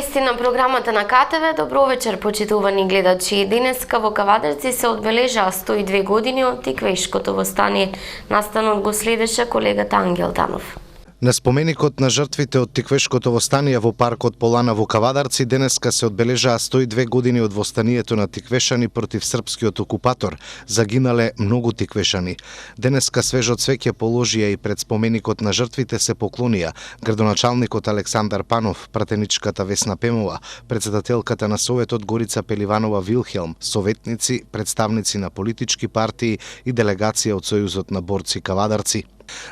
Вести на програмата на КТВ. Добро вечер, почитувани гледачи. Денеска во Кавадарци се одбележаа 102 години од Тиквешкото востание. Настанот го следеше колегата Ангел Данов. На споменикот на жртвите од Тиквешкото востание во паркот Полана во Кавадарци денеска се одбележаа 102 години од востанието на тиквешани против српскиот окупатор. Загинале многу тиквешани. Денеска свежо цвеќе положија и пред споменикот на жртвите се поклонија градоначалникот Александар Панов, пратеничката Весна Пемова, председателката на Советот Горица Пеливанова Вилхелм, советници, представници на политички партии и делегација од Сојузот на борци Кавадарци.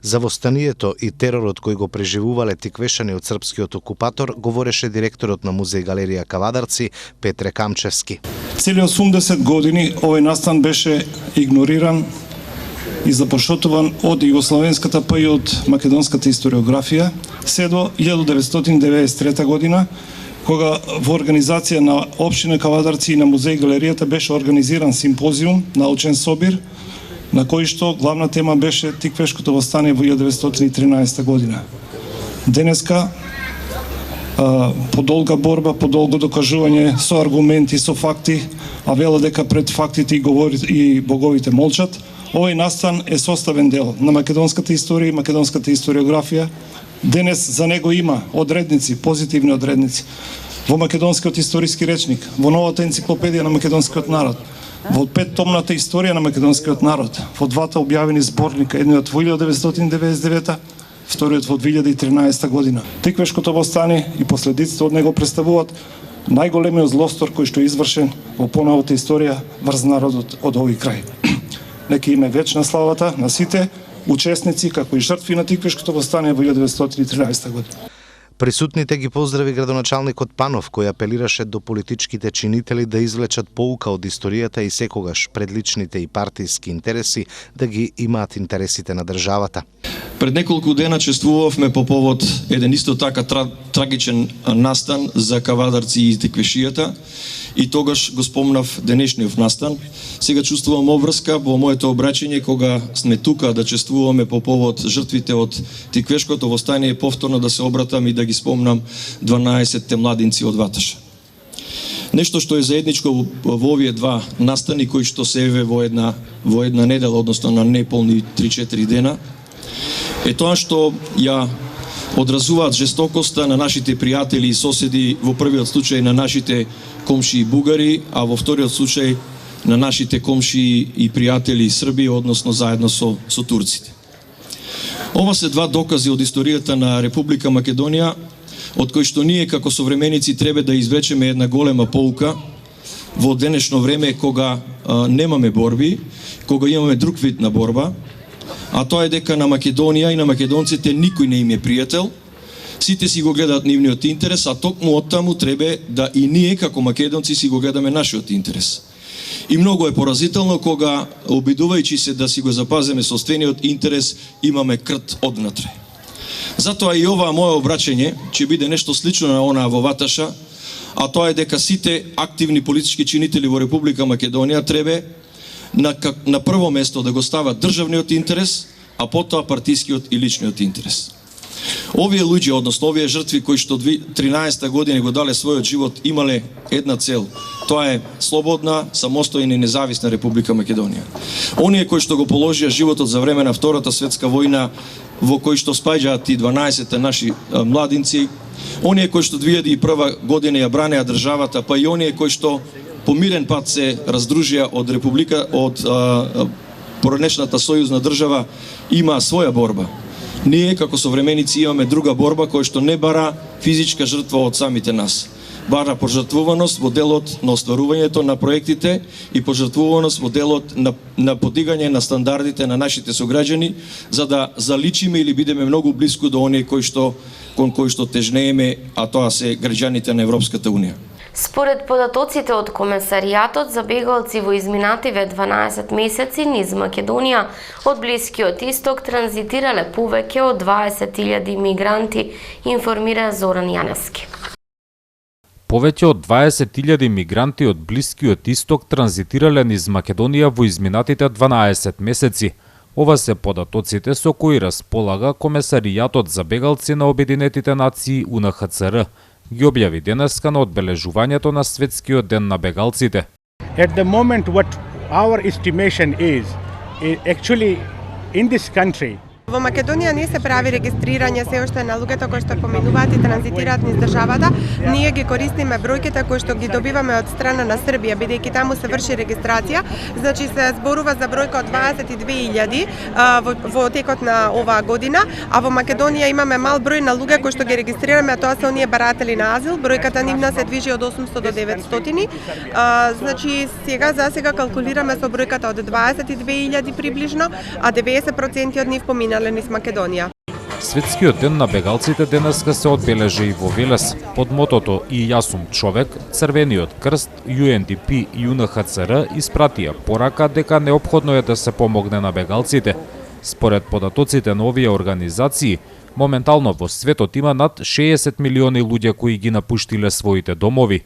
За востанието и теророт кој го преживувале тиквешани од српскиот окупатор говореше директорот на музеј галерија Кавадарци Петре Камчевски. Цели 80 години овој настан беше игнориран и запошотуван од југословенската па и од македонската историографија се до 1993 година, кога во организација на општина Кавадарци и на музеј галеријата беше организиран симпозиум, научен собир, на кој што главна тема беше Тиквешкото востание во 1913 година. Денеска, по долга борба, по долго докажување со аргументи, со факти, а вела дека пред фактите и боговите молчат, овој настан е составен дел на македонската историја и македонската историографија. Денес за него има одредници, позитивни одредници, во македонскиот историски речник, во новата енциклопедија на македонскиот народ, во 5-томната историја на македонскиот народ, во двата објавени зборника, едниот во 1999, вториот во 2013 година. Тиквешкото востание и последиците од него представуваат најголемиот злостор кој што е извршен во поновата историја врз народот од овој крај. Нека им е вечна славата на сите учесници, како и жртви на Тиквешкото востание во 1913 година. Присутните ги поздрави градоначалникот Панов, кој апелираше до политичките чинители да извлечат поука од историјата и секогаш пред личните и партиски интереси да ги имаат интересите на државата. Пред неколку дена чествувавме по повод еден исто така трагичен настан за Кавадарци и Тиквешијата и тогаш го спомнав денешниот настан. Сега чувствувам обврска во моето обраќање кога сме тука да чествуваме по повод жртвите од Тиквешкото востание, повторно да се обратам и да ги спомнам 12 младинци од Ваташа. Нешто што е заедничко во овие два настани кои што се еве во една недела, односно на неполни 3-4 дена, е тоа што ја одразуваат жестокоста на нашите пријатели и соседи, во првиот случај на нашите комшии бугари, а во вториот случај на нашите комшии и пријатели Срби, односно заедно со турците. Ова се два докази од историјата на Република Македонија, од кои што ние како современици треба да извлечеме една голема поука во денешно време кога немаме борби, кога имаме друг вид на борба, а тоа е дека на Македонија и на македонците никој не им е пријател, сите си го гледаат нивниот интерес, а токму оттаму треба да и ние како македонци си го гледаме нашиот интерес. И многу е поразително кога, обидувајќи се да си го запаземе собствениот интерес, имаме крт однатре. Затоа и ова мое обраќање ќе биде нешто слично на онаа во Ваташа, а тоа е дека сите активни политички чинители во Република Македонија треба на прво место да го стават државниот интерес, а потоа партискиот и личниот интерес. Овие луѓе, односно овие жртви кои што 13 година го дале својот живот, имале една цел. Тоа е слободна, самостојна и независна Република Македонија. Оние кои што го положија животот за време на Втората светска војна, во кој што спаѓаат и 12 наши младинци, оние кои што 2001 година ја бранеа државата, па и оние кои што по мирен пат се раздружија од Република, од поранешната сојузна држава, има своја борба. Ние како современици имаме друга борба која што не бара физичка жртва од самите нас. Бара пожртвуваност во делот на остварувањето на проектите и пожртвуваност во делот на подигање на стандардите на нашите сограѓани, за да заличиме или бидеме многу блиску до оние кон кои што тежнееме, а тоа се граѓаните на Европската Унија. Според податоците од Комесаријатот за бегалци во изминативе 12 месеци низ Македонија од Блискиот Исток транзитирале повеќе од 20.000 мигранти, информира Зоран Јаневски. Повеќе од 20.000 мигранти од Блискиот Исток транзитирале низ Македонија во изминатите 12 месеци. Ова се податоците со кои располага Комесаријатот за бегалци на Обединетите нации УНХЦР. ги објави денеска на одбележувањето на Светскиот ден на бегалците. At the moment, what our estimation is actually in this country, Во Македонија не се прави регистрирање се уште на луѓето кои што поминуваат и транзитираат низ државата. Ние ги користиме бројките кои што ги добиваме од страна на Србија, бидејќи таму се врши регистрација. Значи се зборува за бројка од 22.000 во текот на оваа година, а во Македонија имаме мал број на луѓе кои што ги регистрираме, а тоа се оние баратели на азил. Бројката нивна се движи од 800 до 900. Значи сега калкулираме со бројката од 22.000 приближно, а 90% од нив поминале низ Македонија. Светскиот ден на бегалците денеска се одбележа и во Велес под мотото "И јас сум човек". Црвениот крст, UNDP и UNHCR испратија порака дека неопходно е да се помогне на бегалците. Според податоците на овие организации, моментално во светот има над 60 милиони луѓе кои ги напуштиле своите домови.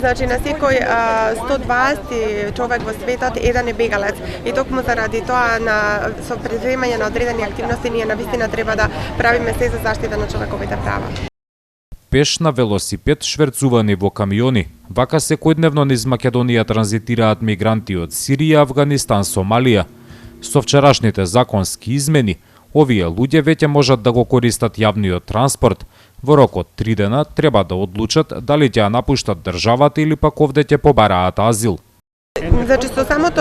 Значи на секој 120 човек во светот еден е бегалец и токму заради тоа со предпримање на одредени активности ние навистина треба да правиме се за заштита на човековите права. Пеш на велосипед, шверцувани во камиони. Вака секојдневно низ Македонија транзитираат мигранти од Сирија, Авганистан, Сомалија. Со вчерашните законски измени, овие луѓе веќе можат да го користат јавниот транспорт. Во рок од 3 дена треба да одлучат дали ќе ја напуштат државата или пак овде ќе побараат азил. Значи со самото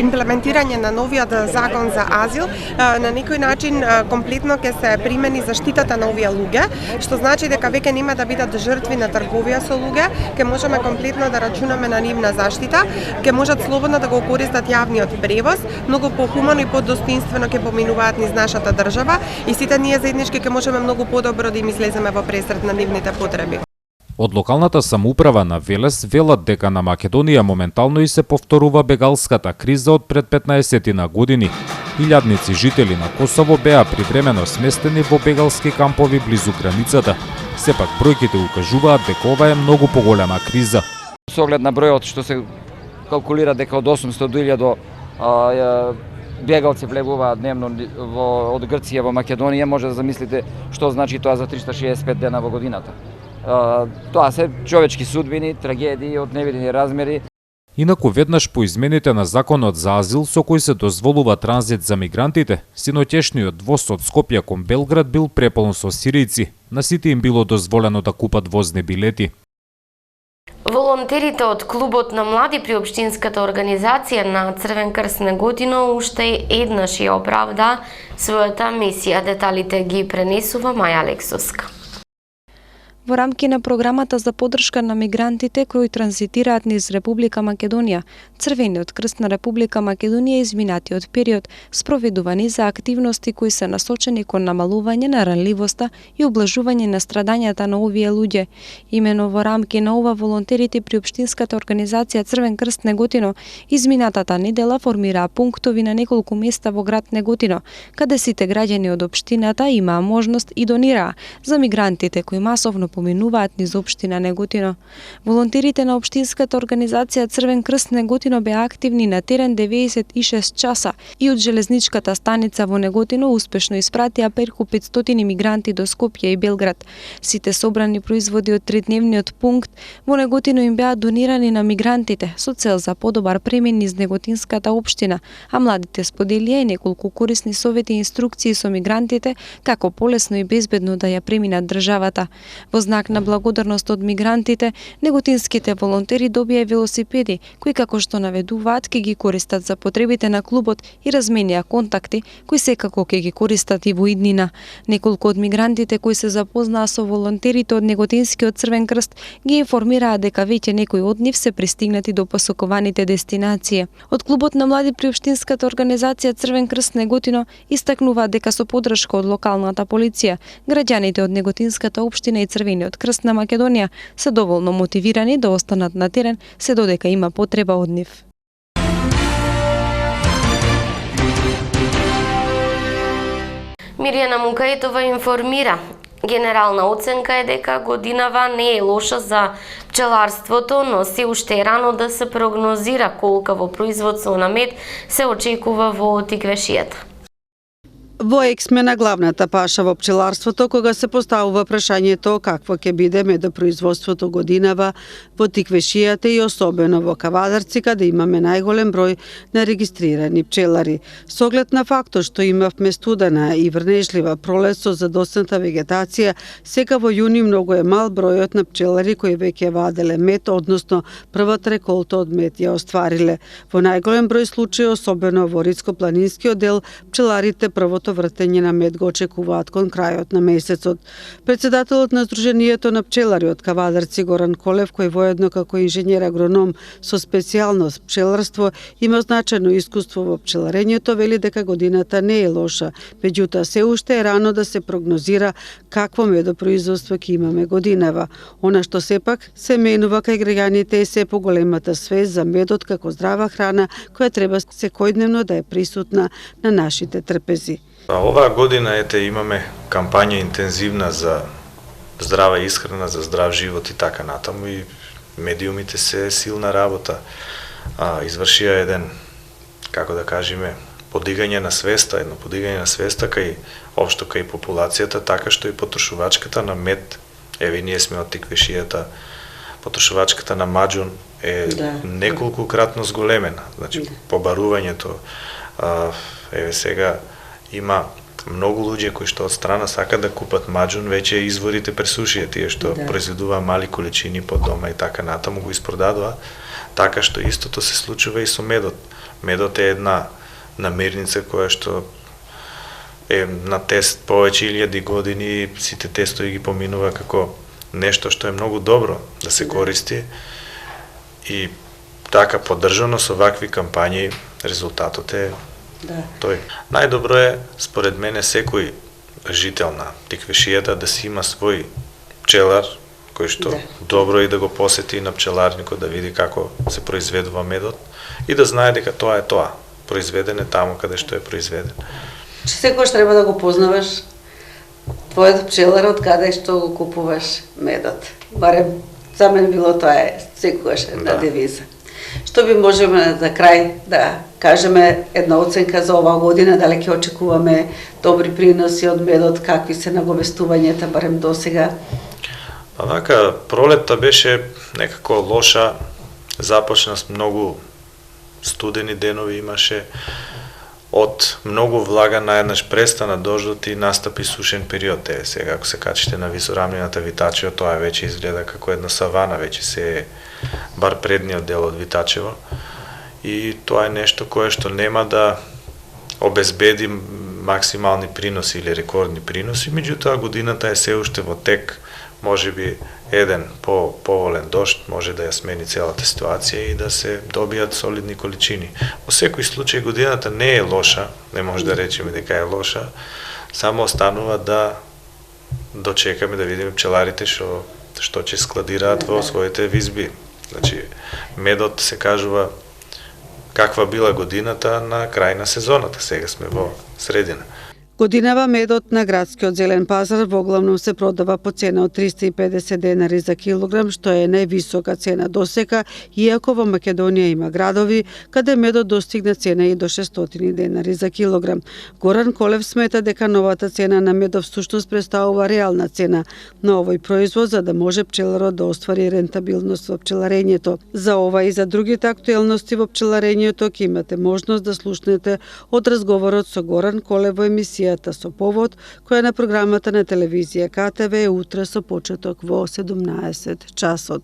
имплементирање на новиот закон за азил, на некој начин комплетно ќе се примени заштитата на овие луѓе, што значи дека веќе нема да бидат жртви на трговија со луѓе, ќе можеме комплетно да рачунаме на нивна заштита, ќе можат слободно да го користат јавниот превоз, многу похумано и подостоинствено ќе поминуваат низ нашата држава и сите ние заеднички ќе можеме многу подобро да им излеземе во пресред на нивните потреби. Од локалната самоуправа на Велес велат дека на Македонија моментално и се повторува бегалската криза од пред 15 на години. Илјадници жители на Косово беа привремено сместени во бегалски кампови близу границата. Сепак бројките укажуваат дека ова е многу поголема криза. Со оглед на бројот што се калкулира дека од 800 до 1000 бегалци влегуваат дневно од Грција во Македонија, може да замислите што значи тоа за 365 дена во годината. Тоа се човечки судбини, трагедии од невидени размери. Инаку веднаш по измените на законот за азил со кој се дозволува транзит за мигрантите, синоќешниот воз од Скопје кон Белград бил преполн со сиријци. На сите им било дозволено да купат возни билети. Волонтерите од клубот на млади при општинската организација на Црвен крст Неготино уште еднаш ја оправда својата мисија. Деталите ги пренесува Маја Алексовска. Во рамки на програмата за поддршка на мигрантите кои транзитираат низ Република Македонија, Црвениот крст на Република Македонија изминатиот период спроведувани за активности кои се насочени кон намалување на ранливоста и облажување на страдањата на овие луѓе. Имено во рамки на ова волонтерите при општинската организација Црвен крст Неготино изминатата недела формираа пунктови на неколку места во град Неготино, каде сите граѓани од општината имаа можност и донираа за мигрантите кои масовно поминуваат низ општина Неготино. Волонтерите на општинската организација Црвен крст Неготино беа активни на терен 96 часа и од железничката станица во Неготино успешно испратија преку 500 мигранти до Скопје и Белград. Сите собрани производи од тридневниот пункт во Неготино им беа донирани на мигрантите со цел за подобар премен низ Неготинската општина, а младите споделија и неколку корисни совети и инструкции со мигрантите како полесно и безбедно да ја преминат државата. Во знак на благодарност од мигрантите, неготинските волонтери добија велосипеди, кои како што наведуваат ќе ги користат за потребите на клубот и разменија контакти, кои секако ќе ги користат и во иднина. Неколку од мигрантите кои се запознаа со волонтерите од Неготинскиот Црвен крст ги информираа дека веќе некои од нив се пристигнати до посакуваните дестинации. Од клубот на млади при општинската организација Црвен крст Неготино истакнуваат дека со поддршка од локалната полиција, граѓаните од Неготинската општина и Црвениот крст на Македонија се доволно мотивирани да останат на терен се додека има потреба од нив. Мирјана Мукаетова информира. Генерална оценка е дека годинава не е лоша за пчеларството, но се уште е рано да се прогнозира колка во производство на мед се очекува во Тиквешијата. Во ексме на главната паша во пчеларството, кога се поставува прашањето какво ќе биде медопроизводството годинава во Тиквешијата и особено во Кавадарци, каде имаме најголем број на регистрирани пчелари. Со оглед на фактот што имавме студена и врнежлива пролет со задосната вегетација, сега во јуни многу е мал бројот на пчелари кои веќе ваделе мед, односно првата реколта од мед ја оствариле. Во најголем број случаи, особено во Рицко-планинскиот дел, пчеларите првото вртење на мед го очекуваат кон крајот на месецот. Председателот на Сдруженијето на пчелари од Кавадарци Горан Колев, кој воедно како инженер агроном со специјалност пчеларство има значајно искуство во пчеларењето, вели дека годината не е лоша, меѓутоа се уште е рано да се прогнозира какво медопроизводство ќе имаме годинава. Она што сепак се менува кај граѓаните е се поголемата свест за медот како здрава храна која треба секојдневно да е присутна на нашите трпези. Оваа година имаме кампања интензивна за здрава исхрана, за здрав живот и така натаму, и медиумите се силна работа. Извршија еден, како да кажеме, подигање на свеста, едно подигање на свеста кај општо кај популацијата, така што и потрошувачката на мед, еве ние сме од Тиквешијата, потрошувачката на маџун е неколкукратно зголемена. Значи, побарувањето, еве сега има многу луѓе кои што од страна сакаат да купат маџун, веќе изворите пресушија, тие што произведуваа мали количини по дома и така натаму го испродадува, така што истото се случува и со медот. Медот е една намирница која што е на тест повеќе илјади години, сите тестови ги поминува како нешто што е многу добро да се користи, и така поддржано со вакви кампањи резултатот е тој. Најдобро е, според мене, секој жител на Тиквешијата да си има свој пчелар, кој што добро и да го посети на пчеларникот, да види како се произведува медот и да знае дека тоа е тоа. Произведен е таму каде што е произведен. Секојаш треба да го познаваш твојот пчелар од каде што го купуваш медот. Барем за мен било тоа секојаш една девиза. Што би можеме за крај да кажеме една оценка за оваа година, дали ќе очекуваме добри приноси од медот, какви се наговестувањата барем досега? Вака, пролетта беше некако лоша, започна с многу студени денови имаше, од многу влага наеднаш престана дождот и настапи сушен период. Сега ако се качите на висорамнината Витачево, тоа веќе изгледа како една савана, веќе се е бар предниот дел од Витачево, и тоа е нешто кое што нема да обезбеди максимални приноси или рекордни приноси, меѓутоа годината е се уште во тек, можеби еден поволен дожд може да ја смени целата ситуација и да се добијат солидни количини. Во секој случај годината не е лоша, не може да речеме дека е лоша, само останува да дочекаме да видиме пчеларите што ќе складираат во своите визби. Значи, медот се кажува каква била годината на крај на сезоната, сега сме во средина. Годинава медот на градскиот зелен пазар воглавном се продава по цена од 350 денари за килограм, што е највисока цена досека, иако во Македонија има градови каде медот достигна цена и до 600 денари за килограм. Горан Колев смета дека новата цена на медов всушност представува реална цена на овој производ за да може пчеларот да оствари рентабилност во пчеларењето. За ова и за другите актуелности во пчеларењето ќе имате можност да слушнете од разговорот со Горан Колев во емисија со повод, која на програмата на телевизија КТВ е утре со почеток во 17 часот.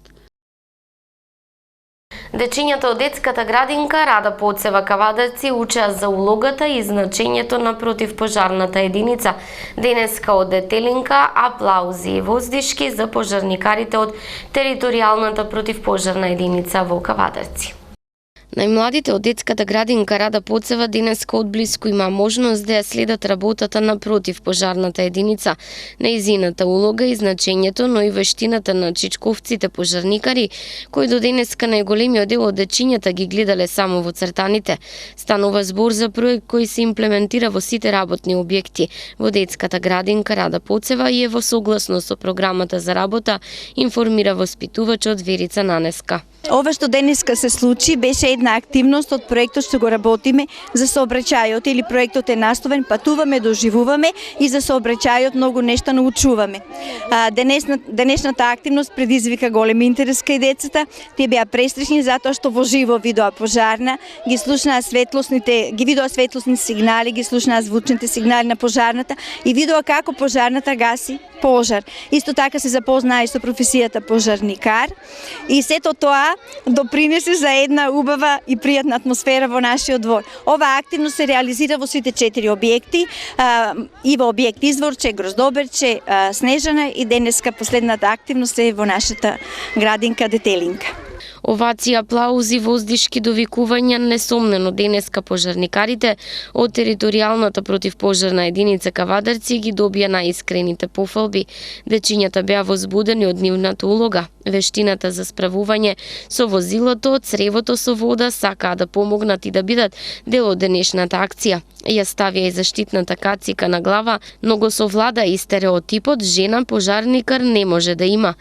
Дечињата од детската градинка Рада Поцева Кавадарци учеа за улогата и значењето на противпожарната единица. Денеска од Детелинка аплаузи и воздишки за пожарникарите од територијалната противпожарна единица во Кавадарци. Најмладите од детската градинка Рада Поцева денеска одблиску има можност да ја следат работата на противпожарната единица, нејзината улога и значењето, но и вештината на чичковците пожарникари, кои до денеска најголемиот дел од дечињата ги гледале само во цртаните. Станува збор за проект кој се имплементира во сите работни објекти во детската градинка Рада Поцева и е во согласност со програмата за работа, информира воспитувачот Верица Нанеска. Ова што денеска се случи беше една активност од проектот што го работиме за сообраќајот, или проектот е наставен патуваме, доживуваме и за сообраќајот многу нешта научуваме. Денешната активност предизвика голем интерес кај децата. Тие беа престрашни затоа што во живо видоа пожарна, ги слушнаа светлосни сигнали, ги слушнаа звучните сигнали на пожарната и видоа како пожарната гаси пожар. Исто така се запознаа и со професијата пожарникар и сето тоа допринесе за една убава и пријатна атмосфера во нашиот двор. Ова активност се реализира во сите 4 објекти, и во објект Изворче, Гроздоберче, Снежана и денеска последната активност е во нашата градинка Детелинка. Овации, аплаузи, воздишки довикувања, несомнено денеска пожарникарите од територијалната противпожарна единица Кавадарци ги добија најискрените пофалби. Дечињата беа возбудени од нивната улога, вештината за справување со возилото, цревото со вода, сакаа да помогнат и да бидат дел од денешната акција. Ја ставија и заштитната кацика на глава, но го совлада и стереотипот жена пожарникар не може да има.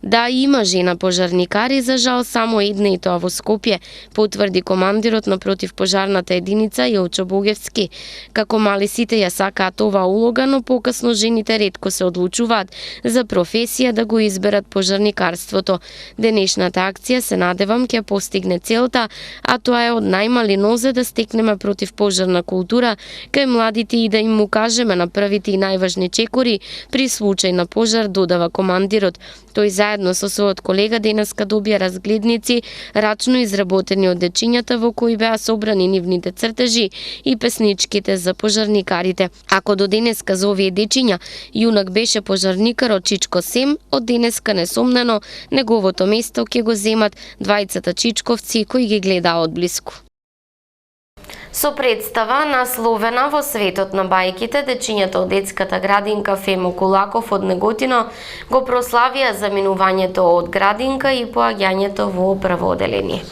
Да, има жена пожарникари, за жал само една и тоа во Скопје, потврди командирот на противпожарната единица Јовчо Богевски. Како мали сите ја сакаат оваа улога, но покасно жените ретко се одлучуваат за професија да го изберат пожарникарството. Денешната акција се надевам ќе постигне целта, а тоа е од најмали нозе да стекнеме противпожарна култура кај младите и да им укажеме на првите и најважни чекори при случај на пожар, додава командирот. Тој заедно со својот колега денеска добија разгледници, рачно изработени од дечињата во кои беа собрани нивните цртежи и песничките за пожарникарите. Ако до денеска за овие дечиња јунак беше пожарникарот Чичко Сем, од денеска несомнено неговото место ќе го земат двајцата чичковци кои ги гледаа од блиску. Со представа насловена во светот на бајките, дечињата од детската градинка Фемо Кулаков од Неготино го прославија заминувањето од градинка и поаѓањето во прво оделение.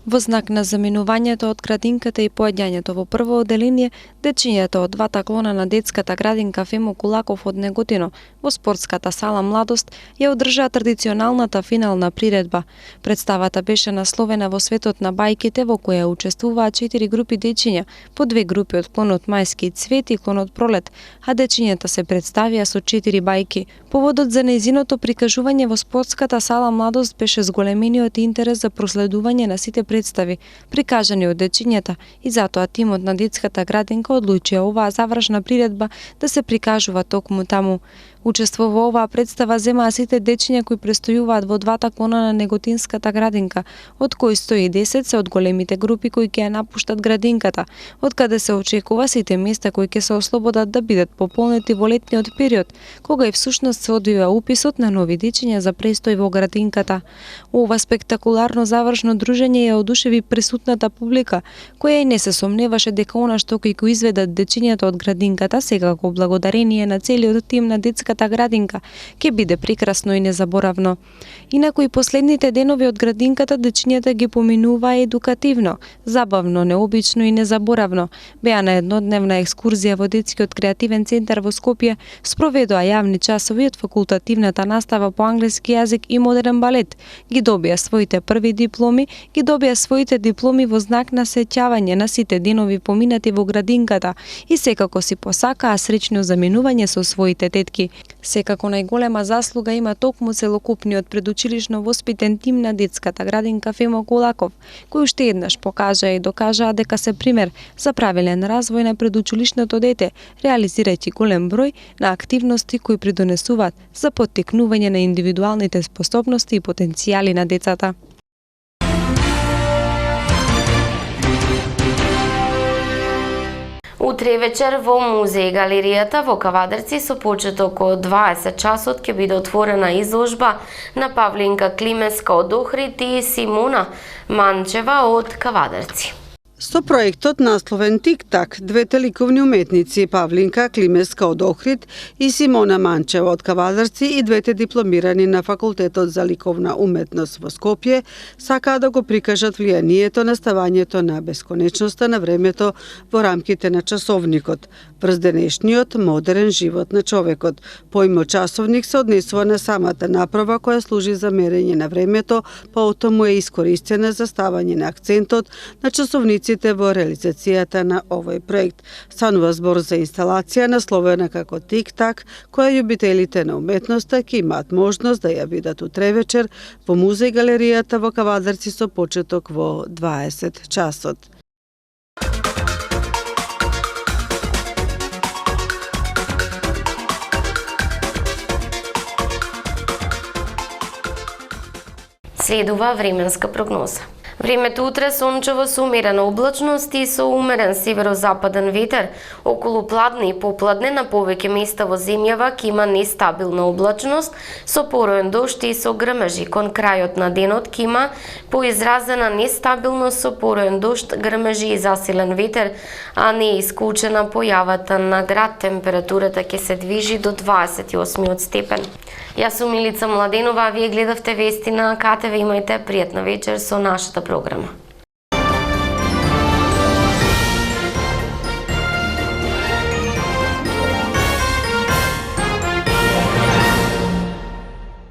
Во знак на заминувањето од градинката и поаѓањето во прво оделение, дечињата од двата клона на детската градинка Фемо Кулаков од Неготино во спортската сала Младост ја одржаа традиционалната финална приредба. Представата беше насловена во светот на бајките, во која учествуваа 4 групи дечиња, по 2 групи од клонот Мајски цвет и клонот Пролет, а дечињата се представија со 4 бајки. Поводот за нејзиното прикажување во спортската сала Младост беше зголемениот интерес за проследување на сите представи прикажани од дечињата и затоа тимот на детската градинка одлучија оваа завршна приредба да се прикажува токму таму. Учество во оваа представа земаа сите дечиња кои престојуваат во двата клона на Неготинската градинка, од кои 110 се од големите групи кои ќе ја напуштат градинката, од каде се очекува сите места кои ќе се ослободат да бидат пополнети во летниот период, кога и всушност се одвива уписот на нови дечиња за престој во градинката. Ова спектакуларно завршно дружење ја одушеви присутната публика, која и не се сомневаше дека она што кои го изведат дечињата од градинката, секако благодарение на целиот тим на детската градинка, ќе биде прекрасно и незаборавно. Инаку и последните денови од градинката дечињата ги поминуваа едукативно, забавно, необично и незаборавно. Беа на еднодневна екскурзија во детскиот креативен центар во Скопје, спроведоа јавни часови од факултативната настава по англиски јазик и модерен балет, ги добија своите први дипломи, ги добија своите дипломи во знак на сеќавање на сите денови поминати во градинката и секако си посакаа среќно заминување со своите тетки. Секако најголема заслуга има токму целокупниот предучилишно воспитен тим на детската градинка Фемо Кулаков, кој уште еднаш покажа и докажаа дека се пример за правилен развој на предучилишното дете, реализирајќи голем број на активности кои придонесуваат за поттикнување на индивидуалните способности и потенцијали на децата. Утре вечер во музеј галеријата во Кавадарци со почеток околу 20 часот ќе биде отворена изложба на Павлинка Климеска од Охрид и Симона Манчева од Кавадарци. Со проектот насловен Тик-так, двете ликовни уметници Павлинка Климеска од Охрид и Симона Манчева од Кавадарци и двете дипломирани на Факултетот за ликовна уметност во Скопје сакаат да го прикажат влијанието на ставањето на бесконечноста на времето во рамките на часовникот, врз денешниот модерен живот на човекот. Поимот часовник се однесува на самата направа која служи за мерење на времето, потому е искористена за ставање на акцентот на часовниците во реализацијата на овој проект. Станува збор за инсталација насловена како Тик-так, која љубителите на уметноста ќе имаат можност да ја видат утре вечер во музеј галеријата во Кавадарци со почеток во 20 часот. Следува временска прогноза. Времето утре сончево со умерена облачност и со умерен северозападен ветер. Околу пладне и попладне на повеќе места во земјава ќе има нестабилна облачност со пороен дожд и со грмежи. Кон крајот на денот ќе има поизразена нестабилност со пороен дожд, грмежи и засилен ветер, а не е исклучена појавата на град. Температурата ќе се движи до 28 степен. Јас сум Милица Младенова, а вие гледавте вести на КТВ. Имајте пријатна вечер со нашата програма.